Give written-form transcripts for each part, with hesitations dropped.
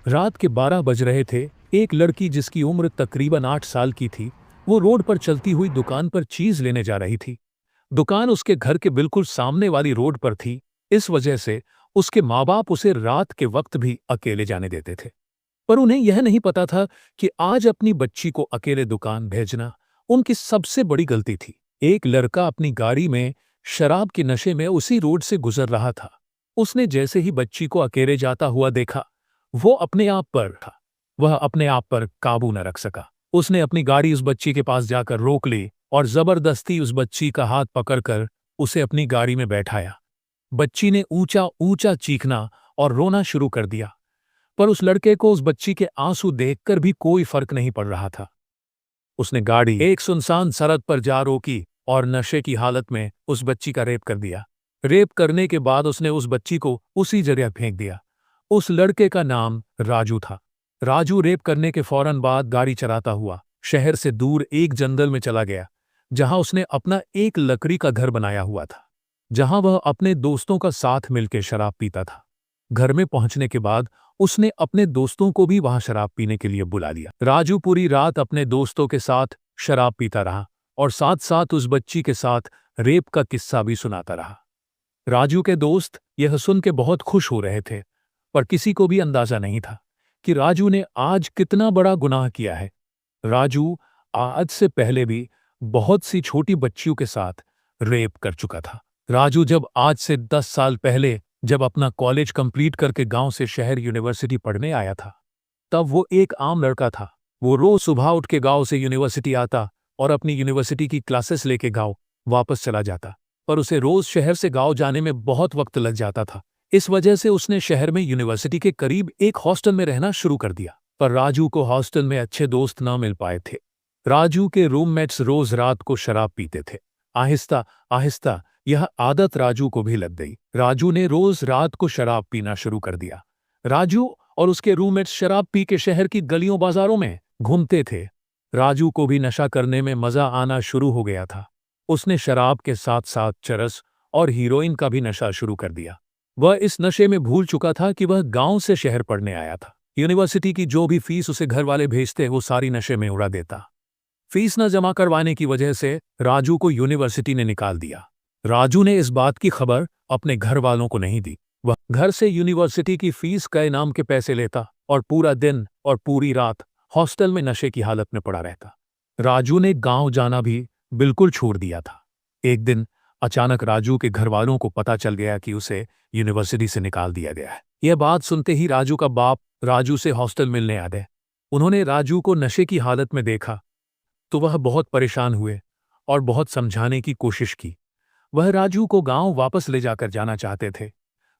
रात के 12 बज रहे थे। एक लड़की जिसकी उम्र तकरीबन 8 साल की थी, वो रोड पर चलती हुई दुकान पर चीज लेने जा रही थी। दुकान उसके घर के बिल्कुल सामने वाली रोड पर थी। इस वजह से उसके माँ बाप उसे रात के वक्त भी अकेले जाने देते थे। पर उन्हें यह नहीं पता था कि आज अपनी बच्ची को अकेले दुकान भेजना उनकी सबसे बड़ी गलती थी। एक लड़का अपनी गाड़ी में शराब के नशे में उसी रोड से गुजर रहा था। उसने जैसे ही बच्ची को अकेले जाता हुआ देखा, वो अपने आप पर था। वह अपने आप पर काबू न रख सका। उसने अपनी गाड़ी उस बच्ची के पास जाकर रोक ली और जबरदस्ती उस बच्ची का हाथ पकड़कर उसे अपनी गाड़ी में बैठाया। बच्ची ने ऊंचा ऊंचा चीखना और रोना शुरू कर दिया, पर उस लड़के को उस बच्ची के आंसू देखकर भी कोई फर्क नहीं पड़ रहा था। उसने गाड़ी एक सुनसान सड़क पर जा रोकी और नशे की हालत में उस बच्ची का रेप कर दिया। रेप करने के बाद उसने उस बच्ची को उसी जगह फेंक दिया। उस लड़के का नाम राजू था। राजू रेप करने के फौरन बाद गाड़ी चलाता हुआ शहर से दूर एक जंगल में चला गया, जहां उसने अपना एक लकड़ी का घर बनाया हुआ था, जहां वह अपने दोस्तों का साथ मिलकर शराब पीता था। घर में पहुंचने के बाद उसने अपने दोस्तों को भी वहां शराब पीने के लिए बुला लिया। राजू पूरी रात अपने दोस्तों के साथ शराब पीता रहा और साथ साथ उस बच्ची के साथ रेप का किस्सा भी सुनाता रहा। राजू के दोस्त यह सुन के बहुत खुश हो रहे थे, पर किसी को भी अंदाजा नहीं था कि राजू ने आज कितना बड़ा गुनाह किया है। राजू आज से पहले भी बहुत सी छोटी बच्चियों के साथ रेप कर चुका था। राजू जब आज से 10 साल पहले जब अपना कॉलेज कंप्लीट करके गांव से शहर यूनिवर्सिटी पढ़ने आया था, तब वो एक आम लड़का था। वो रोज सुबह उठ के गांव से यूनिवर्सिटी आता और अपनी यूनिवर्सिटी की क्लासेस लेके गांव वापस चला जाता, पर उसे रोज शहर से गांव जाने में बहुत वक्त लग जाता था। इस वजह से उसने शहर में यूनिवर्सिटी के करीब एक हॉस्टल में रहना शुरू कर दिया। पर राजू को हॉस्टल में अच्छे दोस्त ना मिल पाए थे। राजू के रूममेट्स रोज रात को शराब पीते थे। आहिस्ता आहिस्ता यह आदत राजू को भी लग गई। राजू ने रोज रात को शराब पीना शुरू कर दिया। राजू और उसके रूममेट्स शराब पी के शहर की गलियों बाजारों में घूमते थे। राजू को भी नशा करने में मजा आना शुरू हो गया था। उसने शराब के साथ साथ चरस और हीरोइन का भी नशा शुरू कर दिया। वह इस नशे में भूल चुका था कि वह गांव से शहर पढ़ने आया था। यूनिवर्सिटी की जो भी फीस उसे घर वाले भेजते वो सारी नशे में उड़ा देता। फीस न जमा करवाने की वजह से राजू को यूनिवर्सिटी ने निकाल दिया। राजू ने इस बात की खबर अपने घर वालों को नहीं दी। वह घर से यूनिवर्सिटी की फीस के इनाम के पैसे लेता और पूरा दिन और पूरी रात हॉस्टल में नशे की हालत में पड़ा रहता। राजू ने गांव जाना भी बिल्कुल छोड़ दिया था। एक दिन अचानक राजू के घर वालों को पता चल गया कि उसे यूनिवर्सिटी से निकाल दिया गया है। यह बात सुनते ही राजू का बाप राजू से हॉस्टल मिलने आ गए। उन्होंने राजू को नशे की हालत में देखा तो वह बहुत परेशान हुए और बहुत समझाने की कोशिश की। वह राजू को गांव वापस ले जाकर जाना चाहते थे,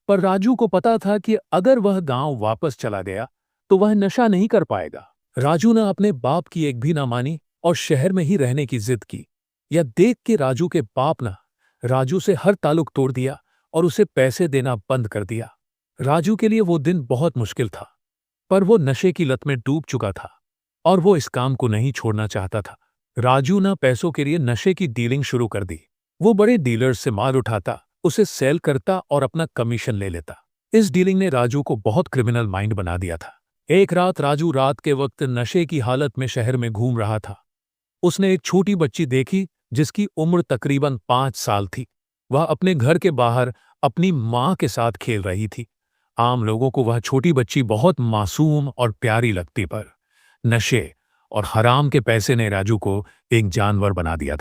पर राजू को पता था कि अगर वह गांव वापस चला गया तो वह नशा नहीं कर पाएगा। राजू ने अपने बाप की एक भी ना मानी और शहर में ही रहने की जिद की। यह देख के राजू के बाप ने राजू से हर ताल्लुक तोड़ दिया और उसे पैसे देना बंद कर दिया। राजू के लिए वो दिन बहुत मुश्किल था, पर वो नशे की लत में डूब चुका था और वो इस काम को नहीं छोड़ना चाहता था। राजू ने पैसों के लिए नशे की डीलिंग शुरू कर दी। वो बड़े डीलर्स से माल उठाता, उसे सेल करता और अपना कमीशन ले लेता। इस डीलिंग ने राजू को बहुत क्रिमिनल माइंड बना दिया था। एक रात राजू रात के वक्त नशे की हालत में शहर में घूम रहा था। उसने एक छोटी बच्ची देखी जिसकी उम्र तकरीबन 5 साल थी। वह अपने घर के बाहर अपनी मां के साथ खेल रही थी। आम लोगों को वह छोटी बच्ची बहुत मासूम और प्यारी लगती, पर नशे और हराम के पैसे ने राजू को एक जानवर बना दिया था।